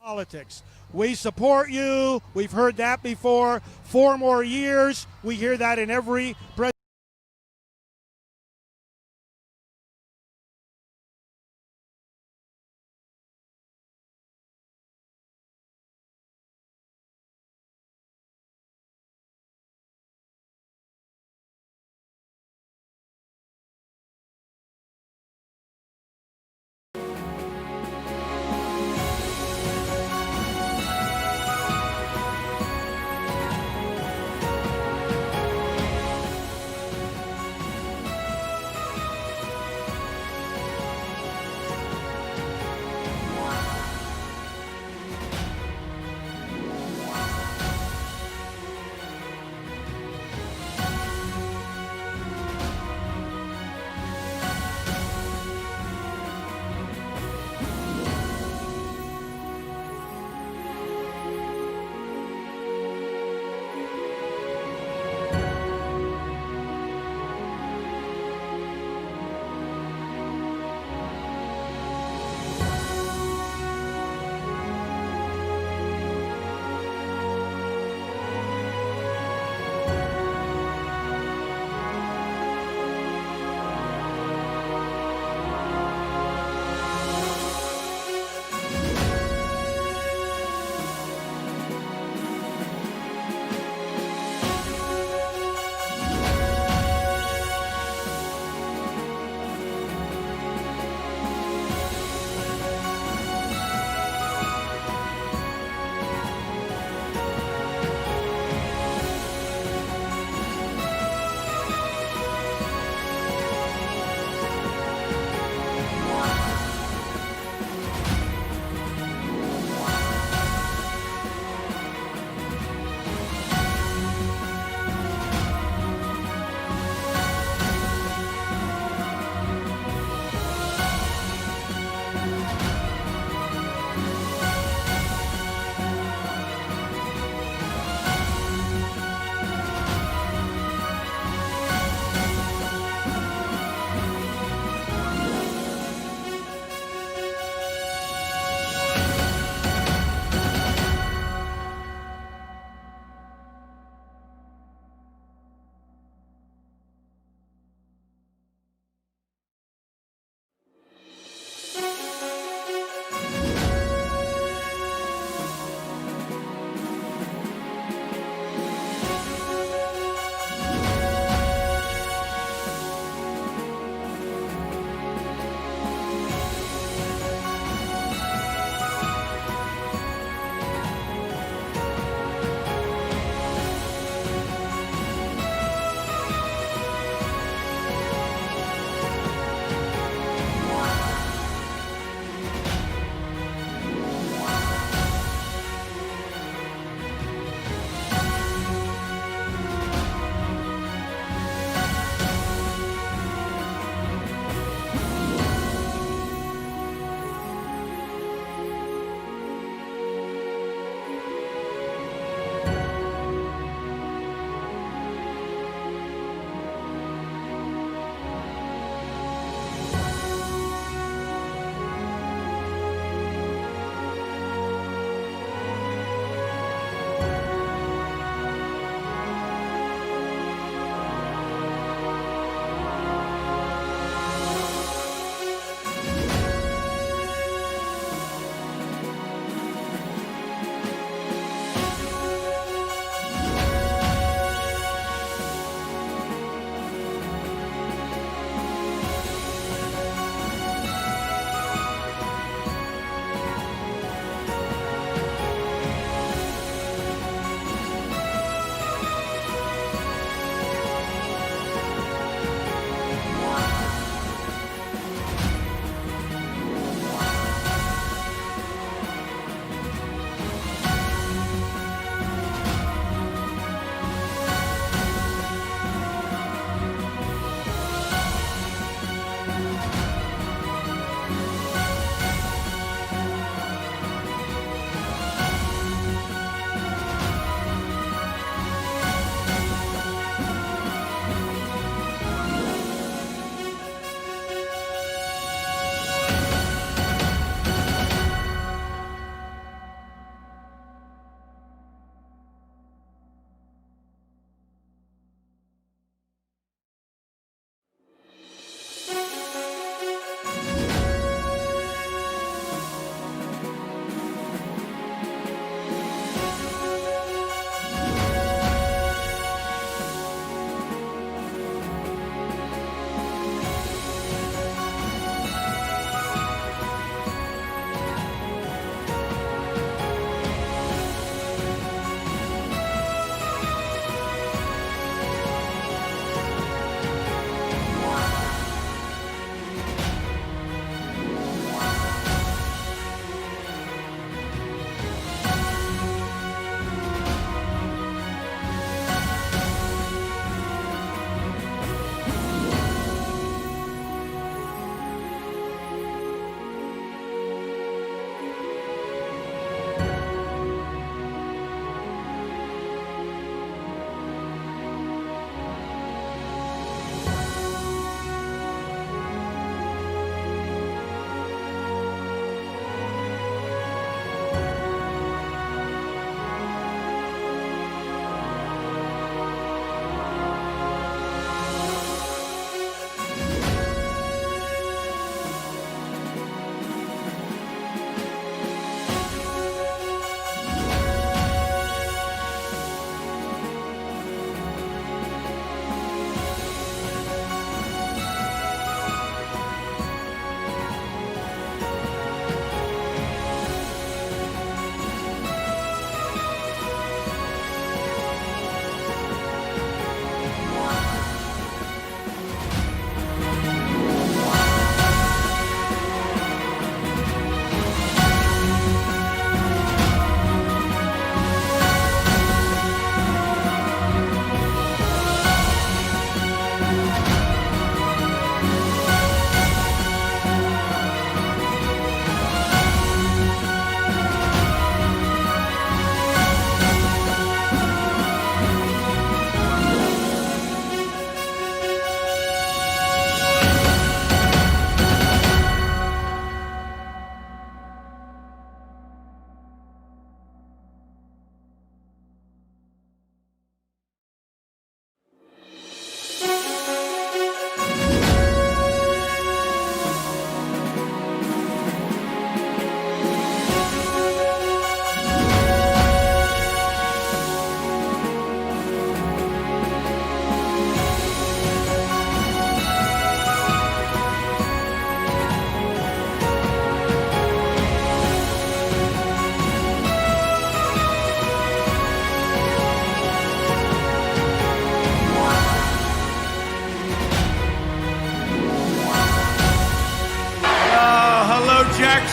politics. We support you. We've heard that before. 4 more years. We hear that in every president.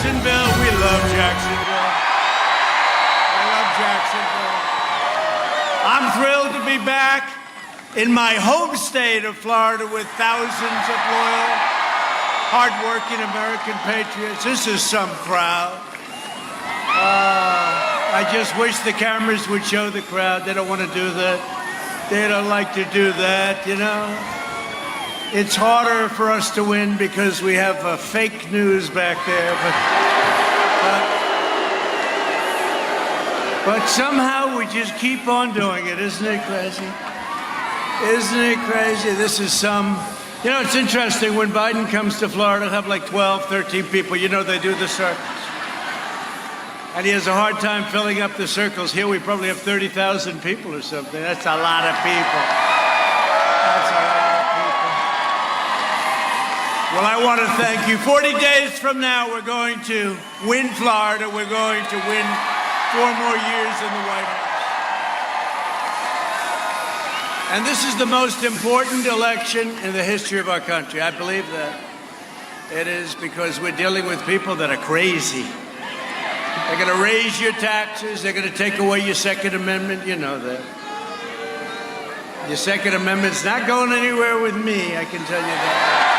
Jacksonville. We love Jacksonville. I love Jacksonville. I'm thrilled to be back in my home state of Florida with thousands of loyal, hardworking American patriots. This is some crowd. I just wish the cameras would show the crowd. They don't want to do that. They don't like to do that, you know. It's harder for us to win because we have fake news back there, but somehow we just keep on doing it. Isn't it crazy? Isn't it crazy? This is you know, it's interesting. When Biden comes to Florida, he'll have like 12, 13 people. You know, they do the circles. And he has a hard time filling up the circles. Here we probably have 30,000 people or something. That's a lot of people. That's a lot of people. Well, I want to thank you. 40 days from now, we're going to win Florida. We're going to win 4 more years in the White House. And this is the most important election in the history of our country. I believe that. It is because we're dealing with people that are crazy. They're going to raise your taxes. They're going to take away your Second Amendment. You know that. Your Second Amendment's not going anywhere with me, I can tell you that.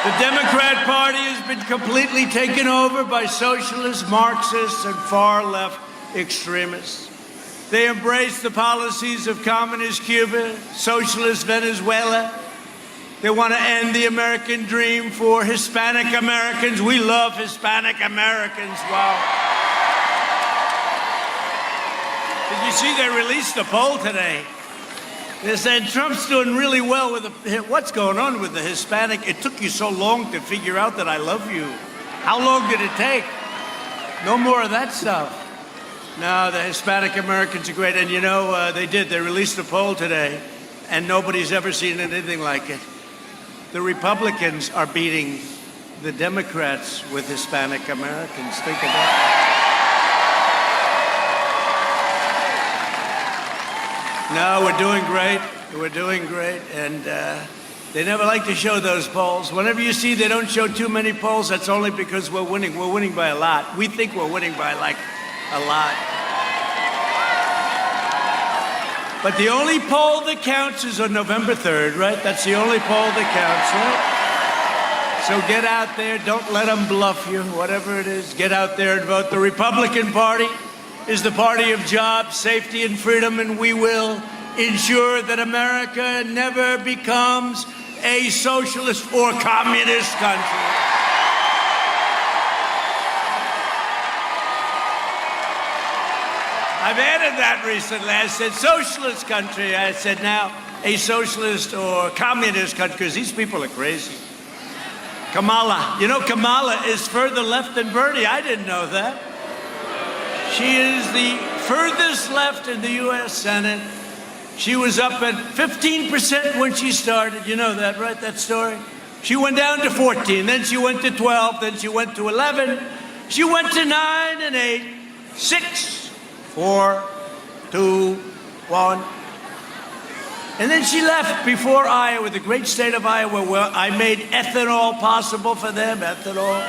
The Democrat Party has been completely taken over by socialists, Marxists, and far-left extremists. They embrace the policies of communist Cuba, socialist Venezuela. They want to end the American dream for Hispanic Americans. We love Hispanic Americans. Wow. Did you see they released a poll today? They said Trump's doing really well with what's going on with the Hispanic. It took you so long to figure out that I love you. How long did it take? No more of that stuff. No, the Hispanic Americans are great. And you know, they released a poll today, and nobody's ever seen anything like it. The Republicans are beating the Democrats with Hispanic Americans. Think of that. No, we're doing great. We're doing great. And they never like to show those polls. Whenever you see they don't show too many polls, that's only because we're winning. We're winning by a lot. We think we're winning by like a lot. But the only poll that counts is on November 3rd, right? That's the only poll that counts, right? So get out there. Don't let them bluff you, whatever it is. Get out there and vote. The Republican Party is the party of jobs, safety, and freedom, and we will ensure that America never becomes a socialist or communist country. I've added that recently. I said socialist country. I said now a socialist or communist country, because these people are crazy. Kamala. You know, Kamala is further left than Bernie. I didn't know that. She is the furthest left in the U.S. Senate. She was up at 15% when she started. You know that, right? That story? She went down to 14. Then she went to 12. Then she went to 11. She went to 9 and 8, 6. 4, 2, 1. And then she left before Iowa, the great state of Iowa, where I made ethanol possible for them, ethanol.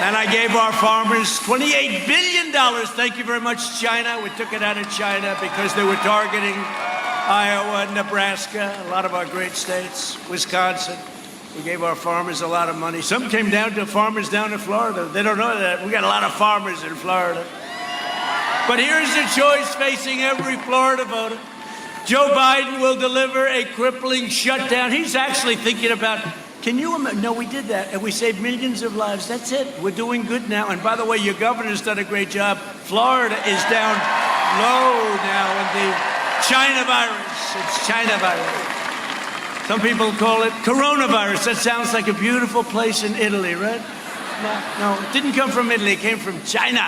And I gave our farmers $28 billion. Thank you very much, China. We took it out of China because they were targeting Iowa, Nebraska, a lot of our great states, Wisconsin. We gave our farmers a lot of money. Some came down to farmers down in Florida. They don't know that. We got a lot of farmers in Florida. But here's the choice facing every Florida voter. Joe Biden will deliver a crippling shutdown. He's actually thinking about, can you imagine? No, we did that, and we saved millions of lives. That's it. We're doing good now. And by the way, your governor's done a great job. Florida is down low now in the China virus. It's China virus. Some people call it coronavirus. That sounds like a beautiful place in Italy, right? No, it didn't come from Italy. It came from China.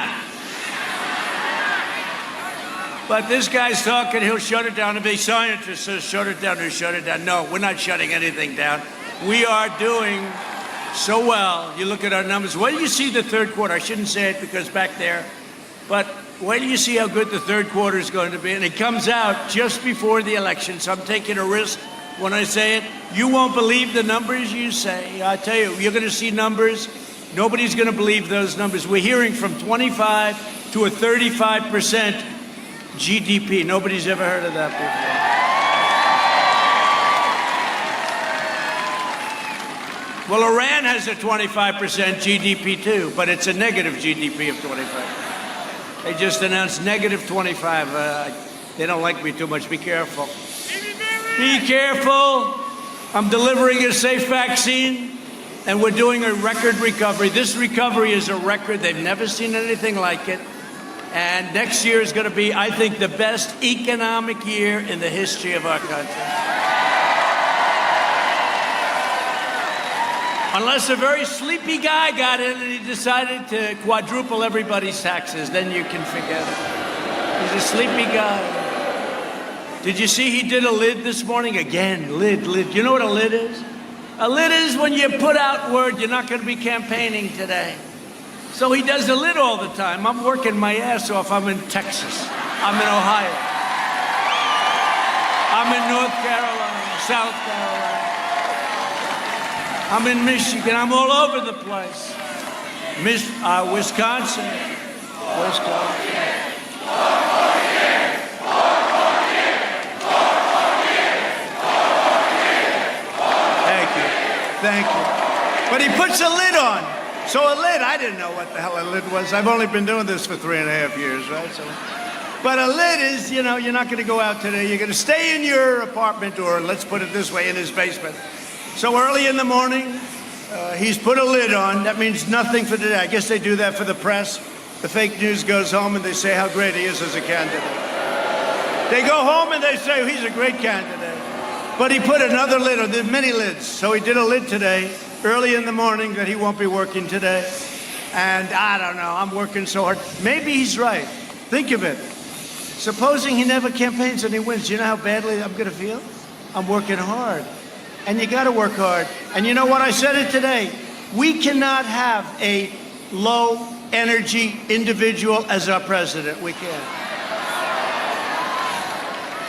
But this guy's talking, he'll shut it down. If a scientist says shut it down, he'll shut it down. No, we're not shutting anything down. We are doing so well. You look at our numbers. Wait till you see the third quarter. I shouldn't say it because back there. But wait till you see how good the third quarter is going to be. And it comes out just before the election. So I'm taking a risk when I say it. You won't believe the numbers you say. I tell you, you're going to see numbers. Nobody's going to believe those numbers. We're hearing from 25 to a 35% GDP. Nobody's ever heard of that before. Well, Iran has a 25% GDP too, but it's a negative GDP of 25. They just announced negative 25. They don't like me too much. Be careful. Be careful. I'm delivering a safe vaccine, and we're doing a record recovery. This recovery is a record. They've never seen anything like it. And next year is going to be, I think, the best economic year in the history of our country. Unless a very sleepy guy got in and he decided to quadruple everybody's taxes, then you can forget it. He's a sleepy guy. Did you see he did a lid this morning? Again, lid. You know what a lid is? A lid is when you put out word you're not going to be campaigning today. So he does a lid all the time. I'm working my ass off. I'm in Texas. I'm in Ohio. I'm in North Carolina, South Carolina. I'm in Michigan. I'm all over the place. Wisconsin. Thank you. But he puts a lid on. So a lid, I didn't know what the hell a lid was. I've only been doing this for 3.5 years, right? But a lid is, you're not going to go out today. You're going to stay in your apartment, or let's put it this way, in his basement. So early in the morning, he's put a lid on. That means nothing for today. I guess they do that for the press. The fake news goes home and they say how great he is as a candidate. They go home and they say he's a great candidate. But he put another lid on. There's many lids. So he did a lid today, early in the morning, that he won't be working today. And I don't know, I'm working so hard. Maybe he's right. Think of it. Supposing he never campaigns and he wins, you know how badly I'm going to feel? I'm working hard. And you got to work hard. And you know what? I said it today. We cannot have a low energy individual as our president. We can't.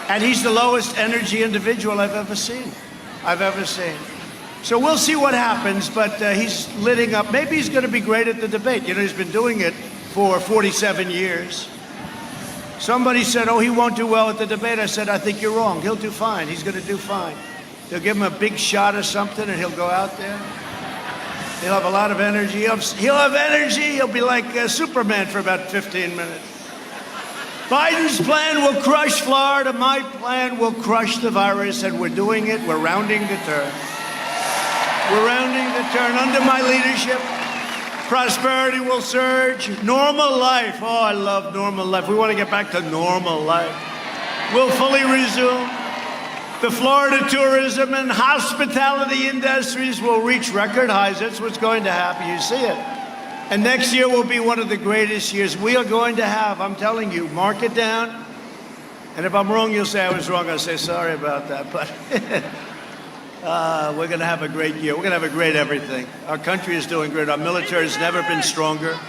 And he's the lowest energy individual I've ever seen. So we'll see what happens, but he's lidding up. Maybe he's going to be great at the debate. He's been doing it for 47 years. Somebody said, he won't do well at the debate. I said, I think you're wrong. He'll do fine. He's going to do fine. They'll give him a big shot or something, and he'll go out there. He'll have a lot of energy. He'll have energy. He'll be like Superman for about 15 minutes. Biden's plan will crush Florida. My plan will crush the virus, and we're doing it. We're rounding the turn. Under my leadership, prosperity will surge. Normal life. I love normal life. We want to get back to normal life. We'll fully resume. The Florida tourism and hospitality industries will reach record highs. That's what's going to happen. You see it. And next year will be one of the greatest years we are going to have. I'm telling you, mark it down. And if I'm wrong, you'll say I was wrong. I'll say sorry about that. But we're going to have a great year. We're going to have a great everything. Our country is doing great. Our military has never been stronger.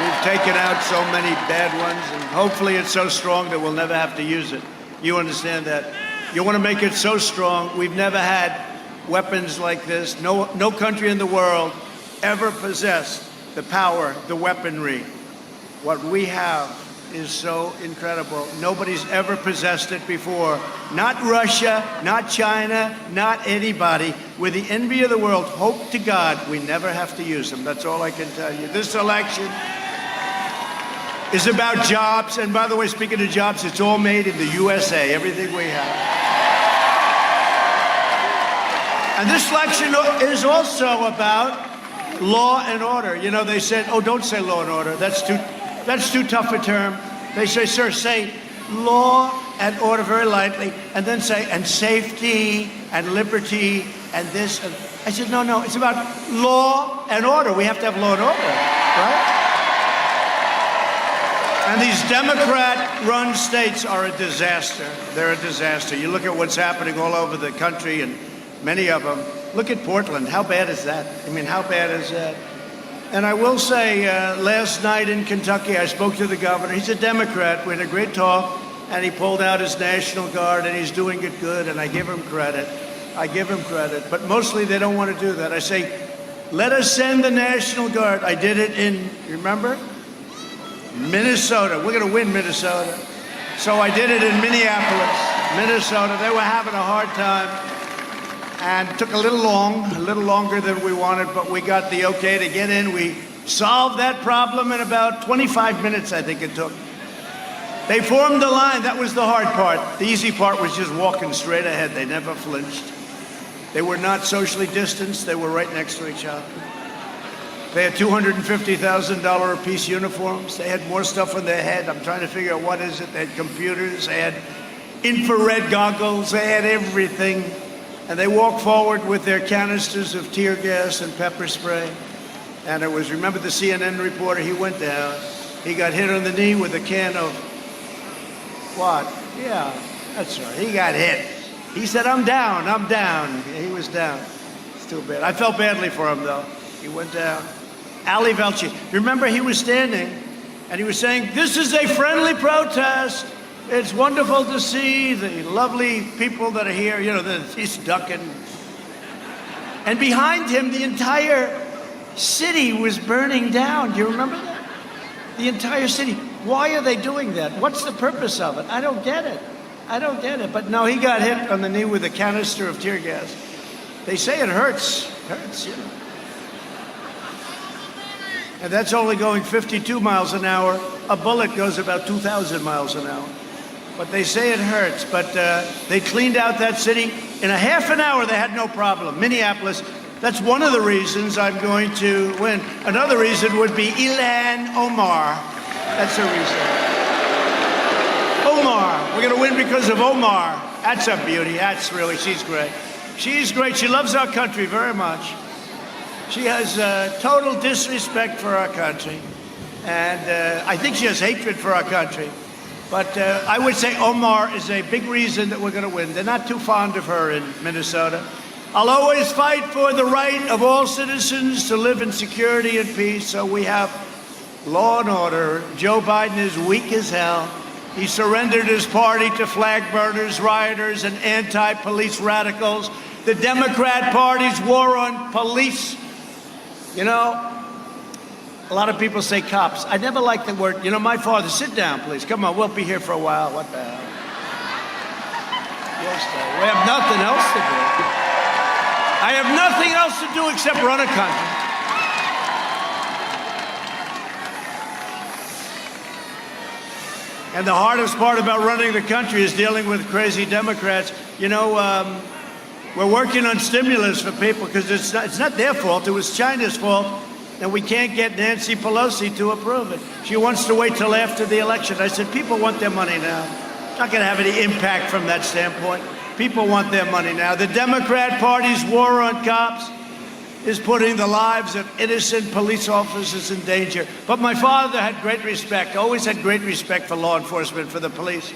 We've taken out so many bad ones, and hopefully it's so strong that we'll never have to use it. You understand that? You want to make it so strong. We've never had weapons like this. No country in the world ever possessed the power, the weaponry. What we have is so incredible. Nobody's ever possessed it before. Not Russia, not China, not anybody. We're the envy of the world. Hope to God we never have to use them. That's all I can tell you. This election is about jobs. And by the way, speaking of jobs, it's all made in the USA, everything we have. And this election is also about law and order. They said, don't say law and order. That's too tough a term. They say, sir, say law and order very lightly, and then say, and safety and liberty and this. And I said, no, it's about law and order. We have to have law and order, right? And these Democrat-run states are a disaster. They're a disaster. You look at what's happening all over the country, and many of them. Look at Portland. How bad is that? How bad is that? And I will say, last night in Kentucky, I spoke to the governor. He's a Democrat. We had a great talk. and he pulled out his National Guard, and he's doing it good, and I give him credit. I give him credit. But mostly they don't want to do that. I say, let us send the National Guard. I did it in, remember? Minnesota. We're going to win Minnesota. So I did it in Minneapolis, Minnesota. They were having a hard time. And it took a little longer than we wanted, but we got the okay to get in. We solved that problem in about 25 minutes, I think it took. They formed the line. That was the hard part. The easy part was just walking straight ahead. They never flinched. They were not socially distanced. They were right next to each other. They had $250,000 a piece uniforms. They had more stuff on their head. I'm trying to figure out what is it. They had computers. They had infrared goggles. They had everything. And they walked forward with their canisters of tear gas and pepper spray. And it was, remember the CNN reporter? He went down. He got hit on the knee with a can of what? Yeah, that's right. He got hit. He said, I'm down. He was down. It's too bad. I felt badly for him, though. He went down. Ali Velci. Remember, he was standing, and he was saying, this is a friendly protest. It's wonderful to see the lovely people that are here. You know, he's ducking. And behind him, the entire city was burning down. Do you remember that? The entire city. Why are they doing that? What's the purpose of it? I don't get it. But no, he got hit on the knee with a canister of tear gas. They say it hurts. You know. And that's only going 52 miles an hour. A bullet goes about 2,000 miles an hour. But they say it hurts. But they cleaned out that city. In a half an hour, they had no problem. Minneapolis, that's one of the reasons I'm going to win. Another reason would be Ilhan Omar. That's the reason. Omar. We're going to win because of Omar. That's a beauty. That's really, she's great. She's great. She loves our country very much. She has total disrespect for our country. And I think she has hatred for our country. But I would say Omar is a big reason that we're going to win. They're not too fond of her in Minnesota. I'll always fight for the right of all citizens to live in security and peace. So we have law and order. Joe Biden is weak as hell. He surrendered his party to flag burners, rioters, and anti-police radicals. The Democrat Party's war on police. You know, a lot of people say cops. I never liked the word. You know, my father, sit down, please. Come on, we'll be here for a while. What the hell? Yes, we have nothing else to do. I have nothing else to do except run a country. And the hardest part about running the country is dealing with crazy Democrats. You know, we're working on stimulus for people because it's not their fault. It was China's fault. And we can't get Nancy Pelosi to approve it. She wants to wait till after the election. I said, people want their money now. It's not going to have any impact from that standpoint. People want their money now. The Democrat Party's war on cops is putting the lives of innocent police officers in danger. But my father had great respect, always had great respect for law enforcement, for the police.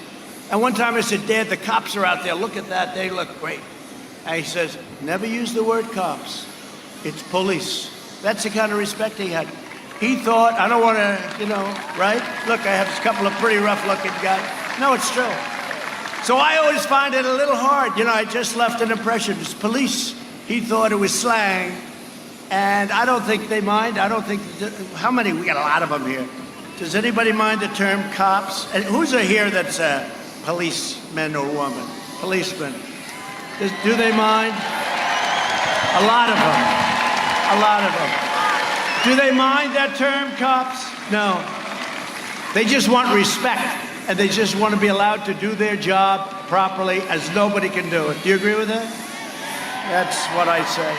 And one time I said, Dad, the cops are out there. Look at that. They look great. And he says, never use the word cops. It's police. That's the kind of respect he had. He thought, I don't want to, you know, right? Look, I have a couple of pretty rough-looking guys. No, it's true. So I always find it a little hard. You know, I just left an impression. It's police. He thought it was slang. And I don't think they mind. I don't think, how many? We got a lot of them here. Does anybody mind the term cops? And who's here that's a policeman or woman? Policeman. Do they mind? A lot of them. A lot of them. Do they mind that term, cops? No. They just want respect, and they just want to be allowed to do their job properly, as nobody can do it. Do you agree with that? That's what I say.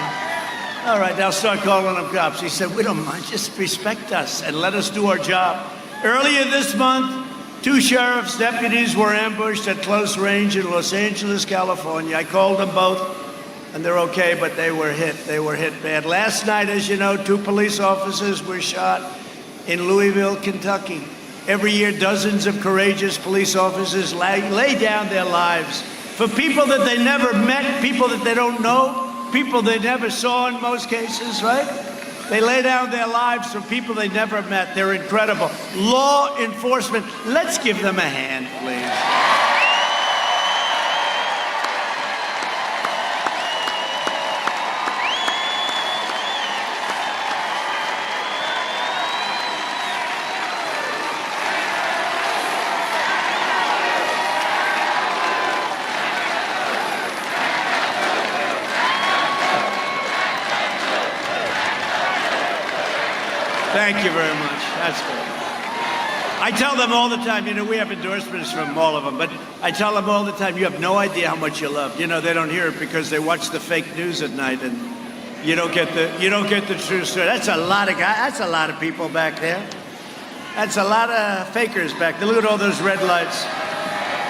All right, now start calling them cops. He said, we don't mind, just respect us and let us do our job. Earlier this month, 2 sheriff's deputies were ambushed at close range in Los Angeles, California. I called them both. And they're okay, but they were hit. They were hit bad. Last night, as you know, 2 police officers were shot in Louisville, Kentucky. Every year, dozens of courageous police officers lay down their lives for people that they never met, people that they don't know, people they never saw in most cases, right? They lay down their lives for people they never met. They're incredible. Law enforcement, let's give them a hand, please. Thank you very much. That's good. I tell them all the time, we have endorsements from all of them, but I tell them all the time, you have no idea how much you love. They don't hear it because they watch the fake news at night, and you don't get the true story. That's a lot of guys. That's a lot of people back there. That's a lot of fakers back there. Look at all those red lights.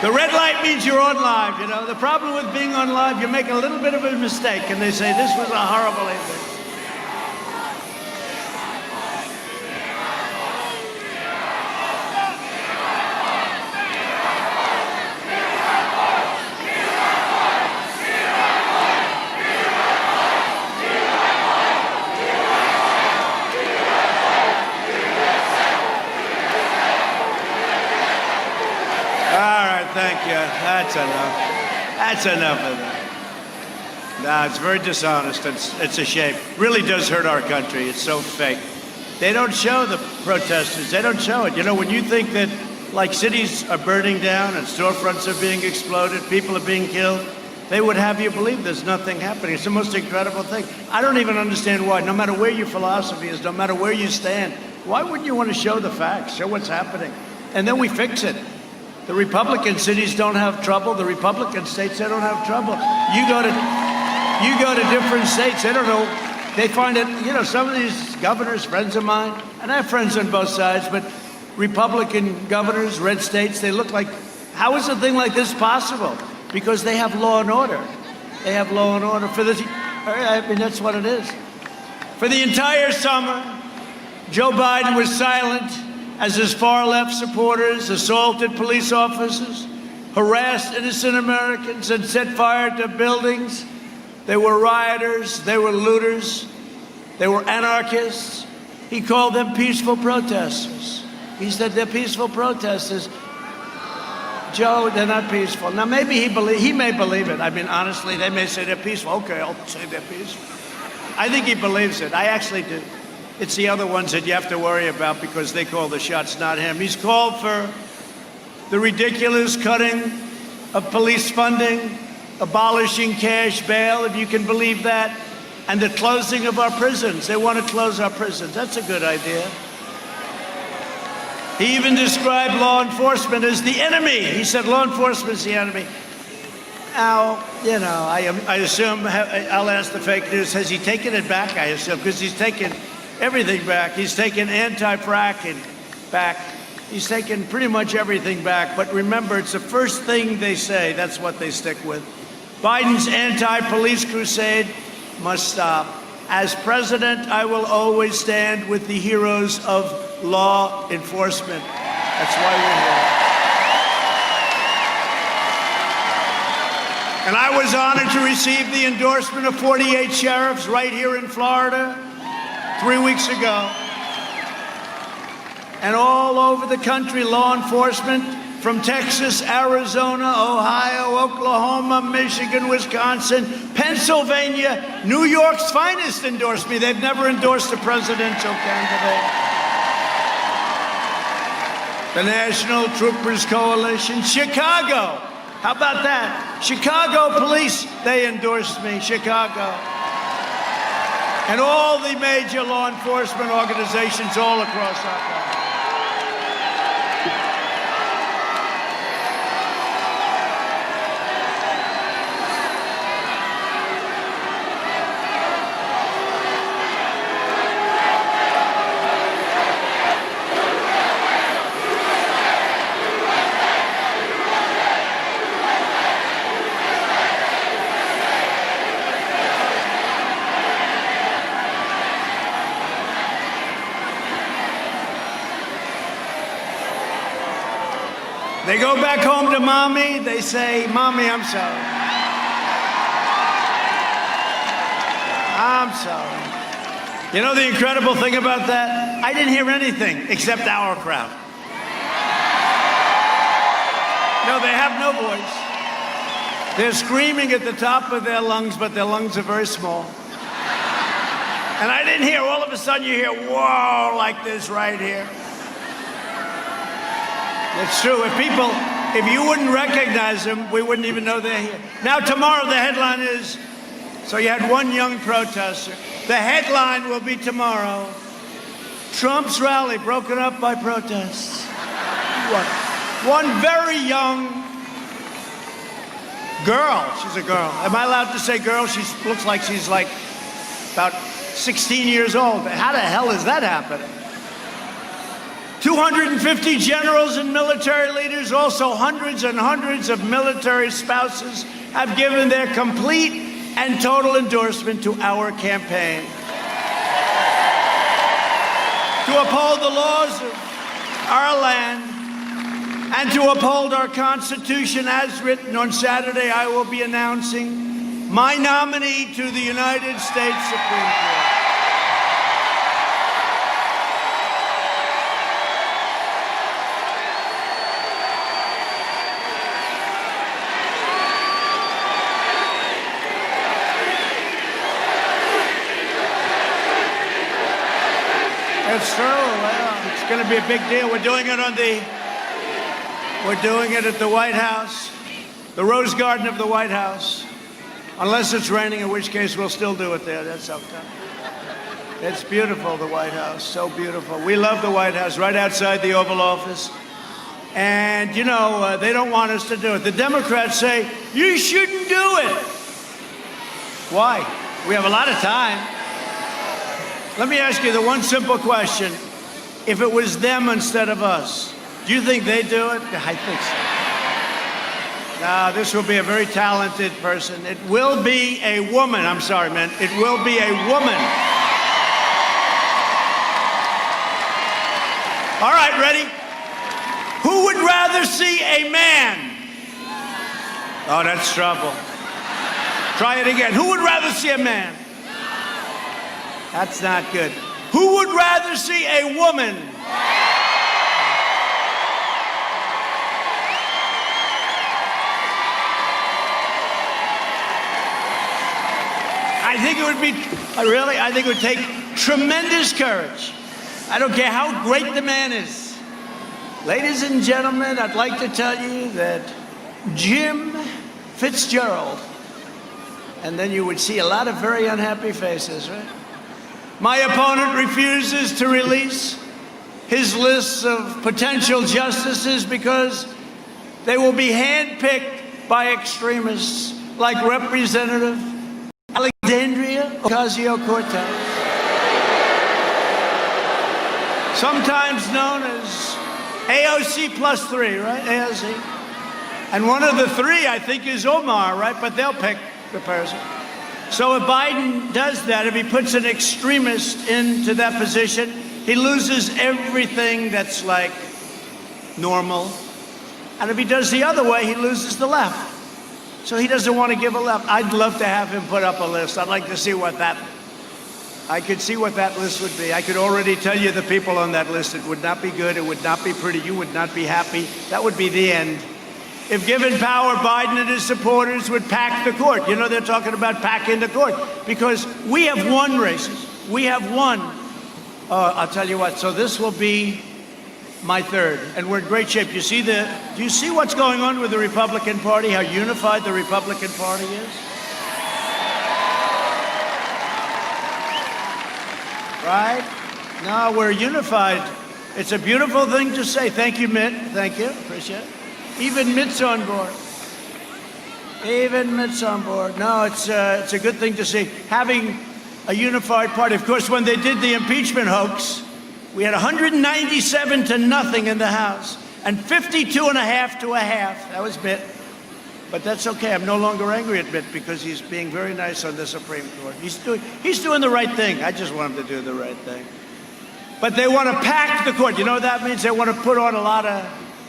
The red light means you're on live. The problem with being on live, you make a little bit of a mistake, and they say this was a horrible evening. Thank you. That's enough. That's enough of that. No, it's very dishonest. It's a shame. Really does hurt our country. It's so fake. They don't show the protesters. They don't show it. When you think that, cities are burning down and storefronts are being exploded, people are being killed, they would have you believe there's nothing happening. It's the most incredible thing. I don't even understand why. No matter where your philosophy is, no matter where you stand, why wouldn't you want to show the facts, show what's happening? And then we fix it. The Republican cities don't have trouble. The Republican states, they don't have trouble. You go to different states, they don't know. They find it, some of these governors, friends of mine, and I have friends on both sides, but Republican governors, red states, they look like, how is a thing like this possible? Because they have law and order. They have law and order for this. That's what it is. For the entire summer, Joe Biden was silent as his far-left supporters assaulted police officers, harassed innocent Americans, and set fire to buildings. They were rioters, they were looters, they were anarchists. He called them peaceful protesters. He said they're peaceful protesters. Joe, they're not peaceful. Now, maybe he may believe it. Honestly, they may say they're peaceful. Okay, I'll say they're peaceful. I think he believes it. I actually do. It's the other ones that you have to worry about because they call the shots, not him. He's called for the ridiculous cutting of police funding, abolishing cash bail, if you can believe that, and the closing of our prisons. They want to close our prisons. That's a good idea. He even described law enforcement as the enemy. He said law enforcement is the enemy. Now, I assume, I'll ask the fake news, has he taken it back? I assume, because he's taken everything back. He's taken anti-fracking back. He's taken pretty much everything back. But remember, it's the first thing they say. That's what they stick with. Biden's anti-police crusade must stop. As president, I will always stand with the heroes of law enforcement. That's why we're here. And I was honored to receive the endorsement of 48 sheriffs right here in Florida 3 weeks ago. And all over the country, law enforcement from Texas, Arizona, Ohio, Oklahoma, Michigan, Wisconsin, Pennsylvania, New York's finest endorsed me. They've never endorsed a presidential candidate. The National Troopers Coalition, Chicago. How about that? Chicago police, they endorsed me, Chicago. And all the major law enforcement organizations all across our country. They go back home to mommy, they say, Mommy, I'm sorry. I'm sorry. You know the incredible thing about that? I didn't hear anything except our crowd. No, they have no voice. They're screaming at the top of their lungs, but their lungs are very small. And I didn't hear, all of a sudden you hear, whoa, like this right here. It's true. If you wouldn't recognize them, we wouldn't even know they're here. Now, tomorrow, the headline is, so you had one young protester. The headline will be tomorrow, Trump's rally broken up by protests. One very young girl. She's a girl. Am I allowed to say girl? She looks like she's like about 16 years old. How the hell is that happening? 250 generals and military leaders, also hundreds and hundreds of military spouses, have given their complete and total endorsement to our campaign. To uphold the laws of our land and to uphold our Constitution as written. On Saturday, I will be announcing my nominee to the United States Supreme Court. It's true. Well, it's going to be a big deal. We're doing it at the White House, the Rose Garden of the White House. Unless it's raining, in which case we'll still do it there. That's okay. It's beautiful, the White House. So beautiful. We love the White House, right outside the Oval Office. And, you know, they don't want us to do it. The Democrats say, you shouldn't do it. Why? We have a lot of time. Let me ask you the one simple question. If it was them instead of us, do you think they'd do it? I think so. Now, this will be a very talented person. It will be a woman. I'm sorry, man. It will be a woman. All right, ready? Who would rather see a man? Oh, that's trouble. Try it again. Who would rather see a man? That's not good. Who would rather see a woman? I think it would be, I think it would take tremendous courage. I don't care how great the man is. Ladies and gentlemen, I'd like to tell you that Jim Fitzgerald, and then you would see a lot of very unhappy faces, right? My opponent refuses to release his lists of potential justices because they will be handpicked by extremists like Representative Alexandria Ocasio-Cortez, sometimes known as AOC plus 3, right? AOC. And one of the three, I think, is Omar, right? But they'll pick the person. So if Biden does that, if he puts an extremist into that position, he loses everything that's like normal. And if he does the other way, he loses the left. So he doesn't want to give a left. I'd love to have him put up a list. I'd like to see I could see what that list would be. I could already tell you the people on that list. It would not be good. It would not be pretty. You would not be happy. That would be the end. If given power, Biden and his supporters would pack the court. You know, they're talking about packing the court because we have won races. We have won. I'll tell you what. So this will be my third, and we're in great shape. Do you see what's going on with the Republican Party? How unified the Republican Party is? Right? No, we're unified. It's a beautiful thing to say. Thank you, Mitt. Thank you. Appreciate it. Even Mitt's on board. Even Mitt's on board. No, it's a good thing to see. Having a unified party. Of course, when they did the impeachment hoax, we had 197 to nothing in the House and 52 and a half to a half. That was Mitt. But that's okay. I'm no longer angry at Mitt because he's being very nice on the Supreme Court. He's doing the right thing. I just want him to do the right thing. But they want to pack the court. You know what that means? They want to put on a lot of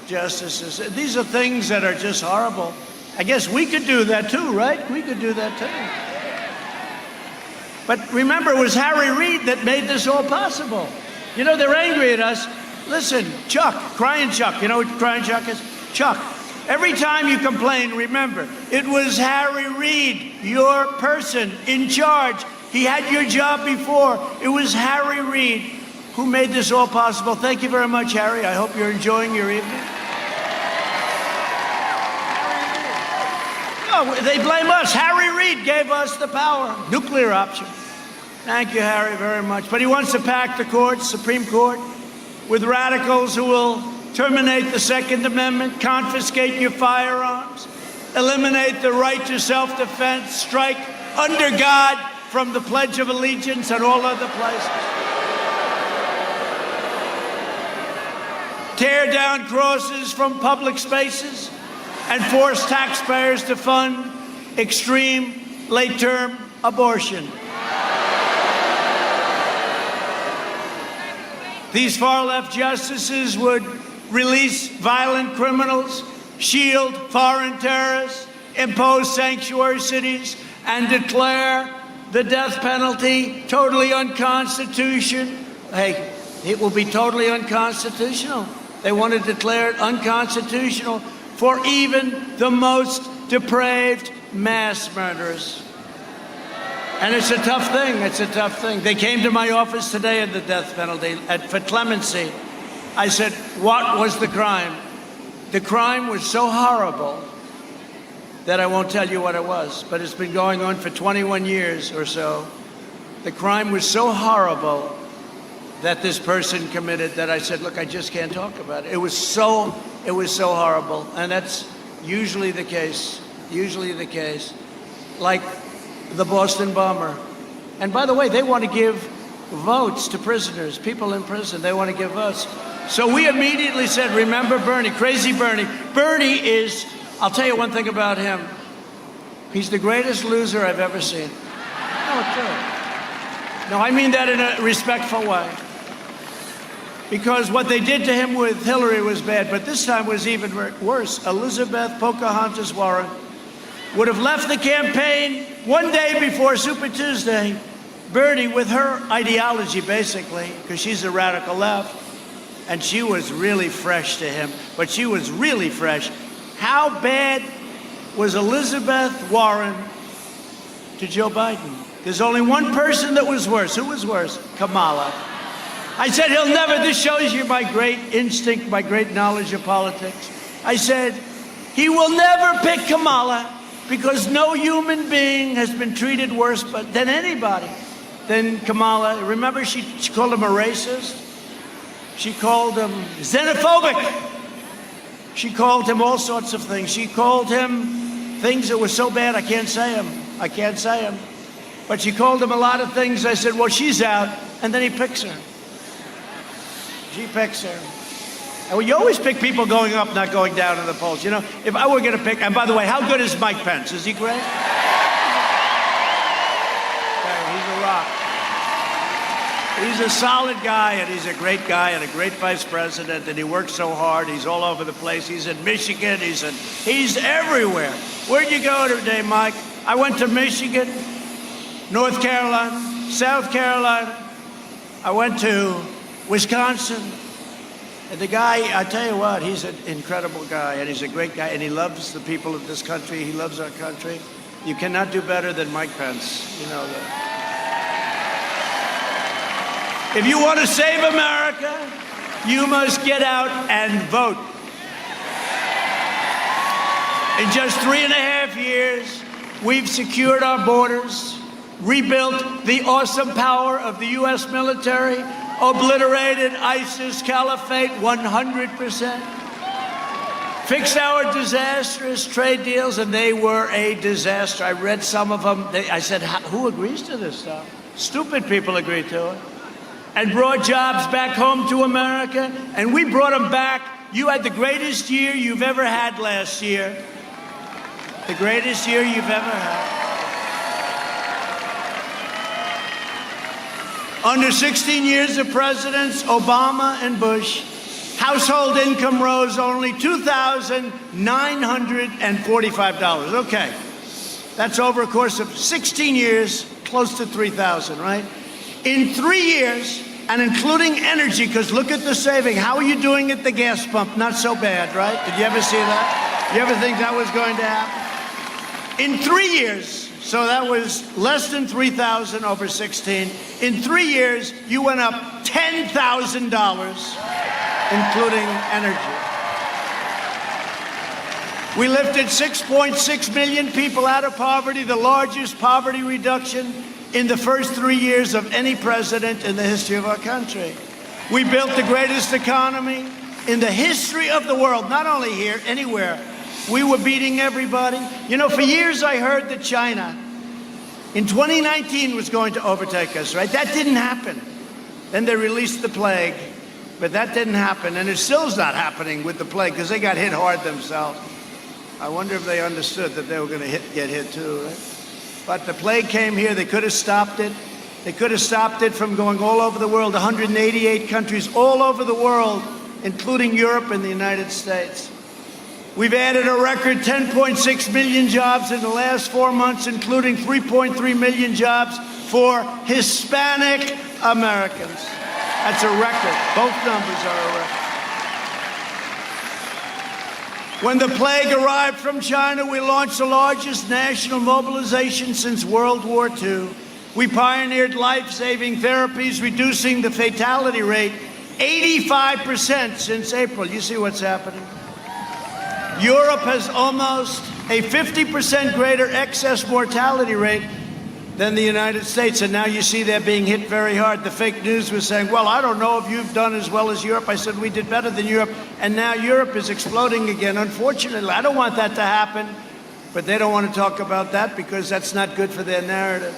justices. These are things that are just horrible. I guess we could do that too, right? We could do that too. But remember, it was Harry Reid that made this all possible. You know, they're angry at us. Listen, Chuck, Crying Chuck, you know what Crying Chuck is? Chuck, every time you complain, remember, it was Harry Reid, your person in charge. He had your job before. It was Harry Reid who made this all possible. Thank you very much, Harry. I hope you're enjoying your evening. No, they blame us. Harry Reid gave us the power. Nuclear option. Thank you, Harry, very much. But he wants to pack the courts, Supreme Court, with radicals who will terminate the Second Amendment, confiscate your firearms, eliminate the right to self-defense, strike under God from the Pledge of Allegiance and all other places. Tear down crosses from public spaces and force taxpayers to fund extreme late-term abortion. These far-left justices would release violent criminals, shield foreign terrorists, impose sanctuary cities, and declare the death penalty totally unconstitutional. Hey, it will be totally unconstitutional. They want to declare it unconstitutional for even the most depraved mass murderers. And it's a tough thing. It's a tough thing. They came to my office today at the death penalty for clemency. I said, what was the crime? The crime was so horrible that I won't tell you what it was, but it's been going on for 21 years or so. The crime was so horrible that this person committed that I said, look, I just can't talk about it. It was so horrible. And that's usually the case, like the Boston bomber. And by the way, they want to give votes to prisoners, people in prison. They want to give votes. So we immediately said, remember Bernie, crazy Bernie. Bernie is, I'll tell you one thing about him. He's the greatest loser I've ever seen. No, I mean that in a respectful way. Because what they did to him with Hillary was bad, but this time was even worse. Elizabeth Pocahontas Warren would have left the campaign one day before Super Tuesday. Bernie, with her ideology, basically, because she's a radical left, and she was really fresh to him, but she was really fresh. How bad was Elizabeth Warren to Joe Biden? There's only one person that was worse. Who was worse? Kamala. I said, he'll never, this shows you my great instinct, my great knowledge of politics. I said, he will never pick Kamala because no human being has been treated worse than anybody, than Kamala. Remember, she called him a racist. She called him xenophobic. She called him all sorts of things. She called him things that were so bad I can't say them. I can't say them. But she called him a lot of things. I said, well, she's out. And then he picks her. She picks her. And well, you always pick people going up, not going down in the polls. You know, if I were going to pick, and by the way, how good is Mike Pence? Is he great? He's a rock. He's a solid guy, and he's a great guy, and a great vice president, and he works so hard. He's all over the place. He's in Michigan. He's everywhere. Where'd you go today, Mike? I went to Michigan, North Carolina, South Carolina. I went to Wisconsin. And the guy, I tell you what, he's an incredible guy, and he's a great guy, and he loves the people of this country. He loves our country. You cannot do better than Mike Pence. You know that. If you want to save America, you must get out and vote. In just 3.5 years, we've secured our borders, rebuilt the awesome power of the U.S. military, obliterated ISIS caliphate 100%, fixed our disastrous trade deals, and they were a disaster. I read some of them. I said, who agrees to this stuff? Stupid people agree to it. And brought jobs back home to America, and we brought them back. You had the greatest year you've ever had last year. The greatest year you've ever had. Under 16 years of presidents, Obama and Bush, household income rose only $2,945. Okay, that's over a course of 16 years. close to 3,000, right? In 3 years, and including energy, because look at the saving. How are you doing at the gas pump? Not so bad, right? Did you ever see that? You ever think that was going to happen? In 3 years, so that was less than 3,000 over 16. In 3 years, you went up $10,000, including energy. We lifted 6.6 million people out of poverty, the largest poverty reduction in the first 3 years of any president in the history of our country. We built the greatest economy in the history of the world, not only here, anywhere. We were beating everybody. You know, for years I heard that China in 2019 was going to overtake us, right? That didn't happen. Then they released the plague, but that didn't happen. And it still is not happening with the plague because they got hit hard themselves. I wonder if they understood that they were going to get hit too, right? But the plague came here. They could have stopped it. They could have stopped it from going all over the world, 188 countries all over the world, including Europe and the United States. We've added a record 10.6 million jobs in the last 4 months, including 3.3 million jobs for Hispanic Americans. That's a record. Both numbers are a record. When the plague arrived from China, we launched the largest national mobilization since World War II. We pioneered life-saving therapies, reducing the fatality rate 85% since April. You see what's happening? Europe has almost a 50% greater excess mortality rate than the United States, and now you see they're being hit very hard. The fake news was saying, well, I don't know if you've done as well as Europe. I said we did better than Europe, and now Europe is exploding again. Unfortunately, I don't want that to happen, but they don't want to talk about that because that's not good for their narrative.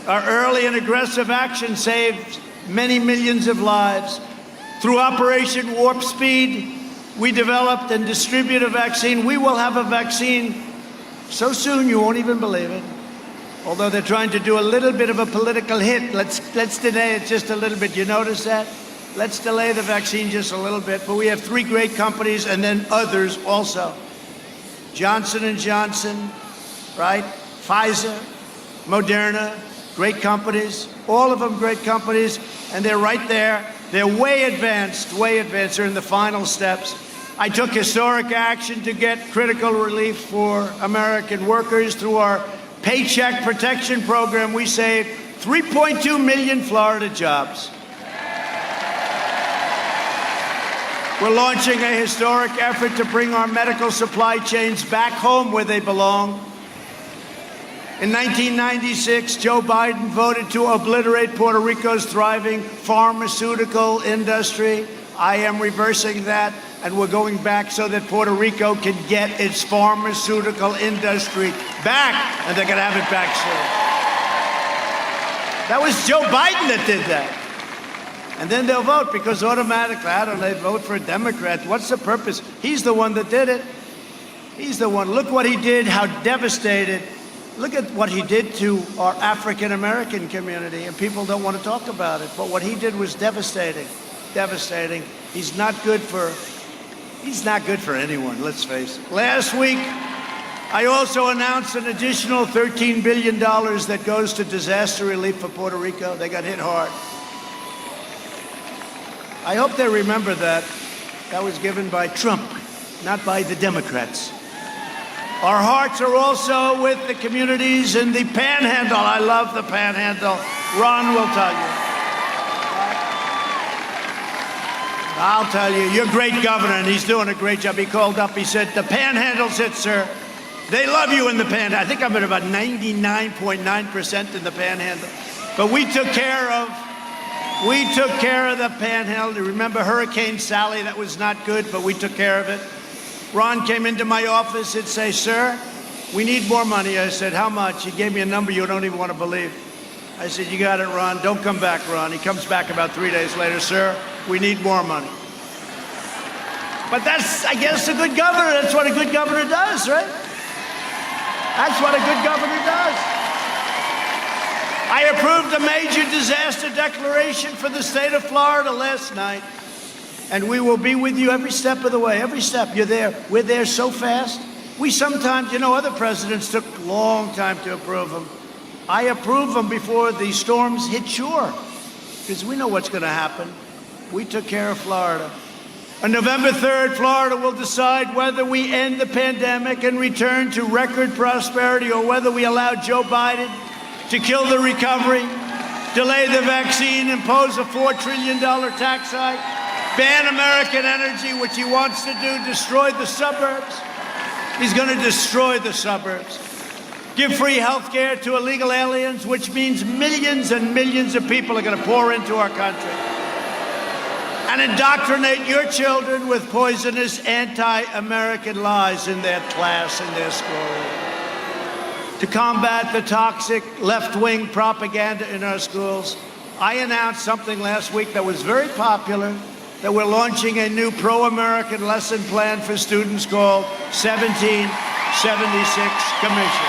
Our early and aggressive action saved many millions of lives. Through Operation Warp Speed, we developed and distribute a vaccine. We will have a vaccine so soon you won't even believe it. Although they're trying to do a little bit of a political hit. Let's delay it just a little bit. You notice that? Let's delay the vaccine just a little bit. But we have 3 great companies and then others also. Johnson & Johnson, right? Pfizer, Moderna, great companies. All of them great companies. And they're right there. They're way advanced, way advanced. They're in the final steps. I took historic action to get critical relief for American workers through our Paycheck Protection Program. We saved 3.2 million Florida jobs. We're launching a historic effort to bring our medical supply chains back home where they belong. In 1996, Joe Biden voted to obliterate Puerto Rico's thriving pharmaceutical industry. I am reversing that, and we're going back so that Puerto Rico can get its pharmaceutical industry back, and they're going to have it back soon. That was Joe Biden that did that. And then they'll vote because automatically, I don't know, they vote for a Democrat. What's the purpose? He's the one that did it. He's the one. Look what he did, how devastated. Look at what he did to our African-American community, and people don't want to talk about it. But what he did was devastating, devastating. He's not good for anyone, let's face it. Last week, I also announced an additional $13 billion that goes to disaster relief for Puerto Rico. They got hit hard. I hope they remember that. That was given by Trump, not by the Democrats. Our hearts are also with the communities in the Panhandle. I love the Panhandle. Ron will tell you. I'll tell you, you're a great governor, and he's doing a great job. He called up, he said, the Panhandle's it, sir. They love you in the Panhandle. I think I'm at about 99.9% in the Panhandle. But we took care of the Panhandle. Remember Hurricane Sally? That was not good, but we took care of it. Ron came into my office and say, sir, we need more money. I said, how much? He gave me a number you don't even want to believe. I said, you got it, Ron. Don't come back, Ron. He comes back about 3 days later, sir, we need more money. But that's, I guess, a good governor. That's what a good governor does, right? That's what a good governor does. I approved a major disaster declaration for the state of Florida last night. And we will be with you every step of the way. Every step, you're there. We're there so fast. We sometimes, other presidents took a long time to approve them. I approve them before the storms hit shore, because we know what's going to happen. We took care of Florida. On November 3rd, Florida will decide whether we end the pandemic and return to record prosperity, or whether we allow Joe Biden to kill the recovery, delay the vaccine, impose a $4 trillion tax hike, ban American energy, which he wants to do, destroy the suburbs. He's going to destroy the suburbs. Give free health care to illegal aliens, which means millions and millions of people are going to pour into our country. And indoctrinate your children with poisonous anti-American lies in their class, in their school. To combat the toxic left-wing propaganda in our schools, I announced something last week that was very popular, that we're launching a new pro-American lesson plan for students called 1776 Commission.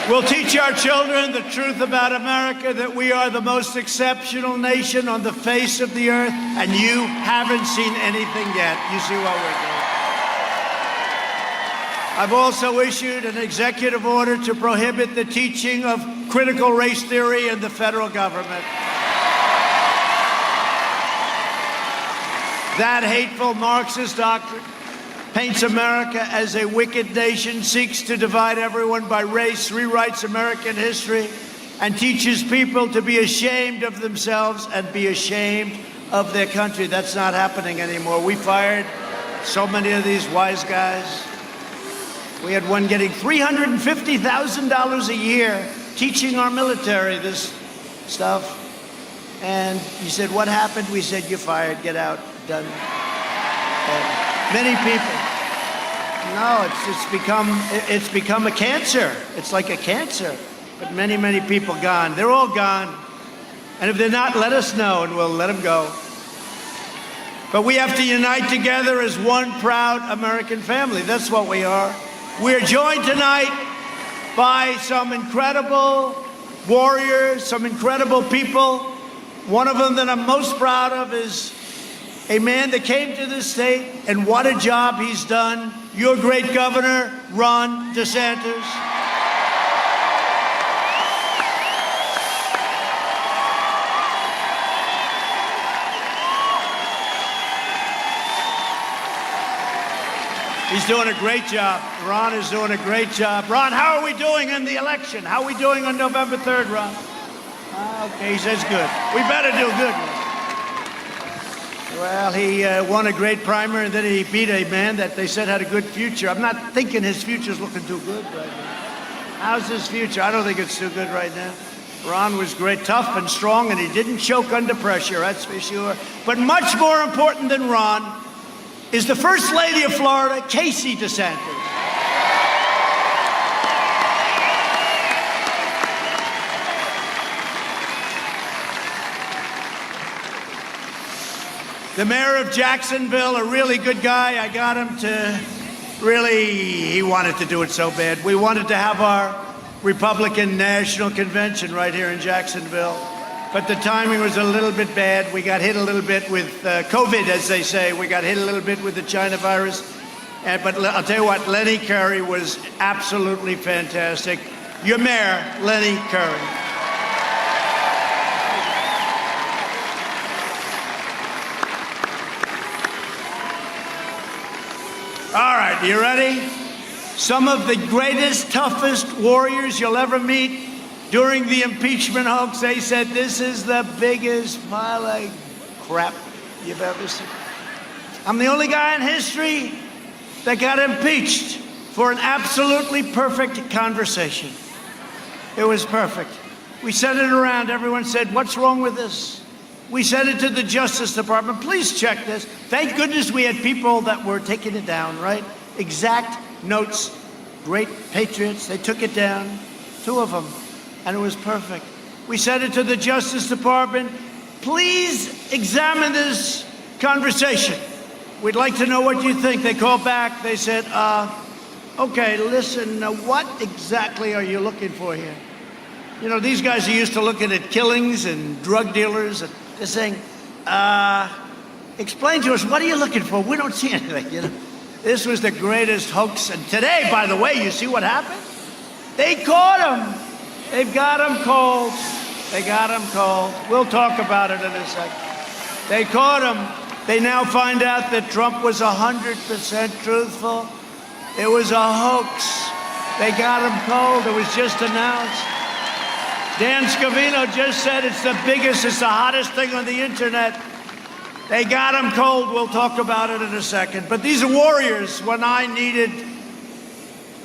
We'll teach our children the truth about America, that we are the most exceptional nation on the face of the earth, and you haven't seen anything yet. You see what we're doing. I've also issued an executive order to prohibit the teaching of critical race theory in the federal government. That hateful Marxist doctrine paints America as a wicked nation, seeks to divide everyone by race, rewrites American history, and teaches people to be ashamed of themselves and be ashamed of their country. That's not happening anymore. We fired so many of these wise guys. We had one getting $350,000 a year teaching our military this stuff. And he said, "What happened?" We said, "You're fired, get out, done." And many people. No, it's become a cancer. It's like a cancer. But many, many people gone. They're all gone. And if they're not, let us know and we'll let them go. But we have to unite together as one proud American family. That's what we are. We're joined tonight by some incredible warriors, some incredible people. One of them that I'm most proud of is a man that came to this state, and what a job he's done. Your great governor, Ron DeSantis. He's doing a great job. Ron is doing a great job. Ron, how are we doing in the election? How are we doing on November 3rd, Ron? Okay, he says good. We better do good. Well, he won a great primary, and then he beat a man that they said had a good future. I'm not thinking his future's looking too good right now. How's his future? I don't think it's too good right now. Ron was great, tough and strong, and he didn't choke under pressure, that's for sure. But much more important than Ron is the First Lady of Florida, Casey DeSantis. The mayor of Jacksonville, a really good guy. I got him to he wanted to do it so bad. We wanted to have our Republican National Convention right here in Jacksonville, but the timing was a little bit bad. We got hit a little bit with COVID, as they say. We got hit a little bit with the China virus. But I'll tell you what, Lenny Curry was absolutely fantastic. Your mayor, Lenny Curry. All right, you ready? Some of the greatest, toughest warriors you'll ever meet during the impeachment hoax, they said this is the biggest pile of crap you've ever seen. I'm the only guy in history that got impeached for an absolutely perfect conversation. It was perfect. We sent it around. Everyone said, "What's wrong with this?" We sent it to the Justice Department. Please check this. Thank goodness we had people that were taking it down, right? Exact notes. Great patriots. They took it down. 2 of them. And it was perfect. We sent it to the Justice Department. Please examine this conversation. We'd like to know what you think. They called back. They said, Okay, listen, what exactly are you looking for here? You know, these guys are used to looking at killings and drug dealers, and they're saying, explain to us, what are you looking for? We don't see anything, you know. This was the greatest hoax, and today, by the way, you see what happened? They caught him. They've got him cold. They got him cold. We'll talk about it in a second. They caught him. They now find out that Trump was 100% truthful. It was a hoax. They got him cold. It was just announced. Dan Scavino just said it's the biggest, it's the hottest thing on the internet. They got him cold. We'll talk about it in a second. But these are warriors. When I needed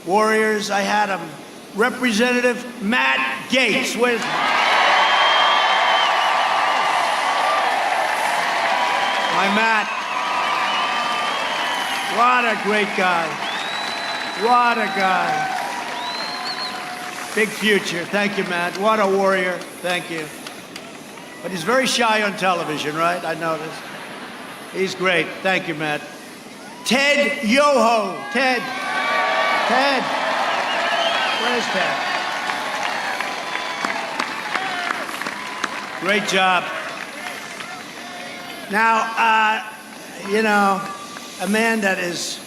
warriors, I had them. Representative Matt Gaetz. Where's my Matt? What a great guy. What a guy. Big future. Thank you, Matt. What a warrior. Thank you. But he's very shy on television, right? I noticed. He's great. Thank you, Matt. Ted Yoho. Ted. Ted. Where's Ted? Great job. Now, you know, a man that is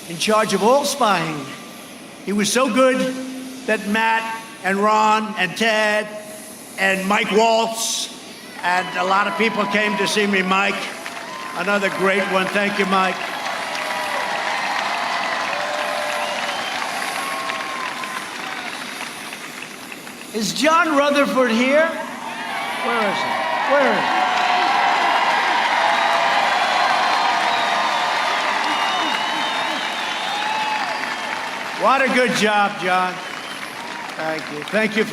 in charge of all spying. He was so good that Matt and Ron and Ted and Mike Waltz and a lot of people came to see me. Mike, another great one. Thank you, Mike. Is John Rutherford here? Where is he? Where is he? What a good job, John. Thank you. Thank you for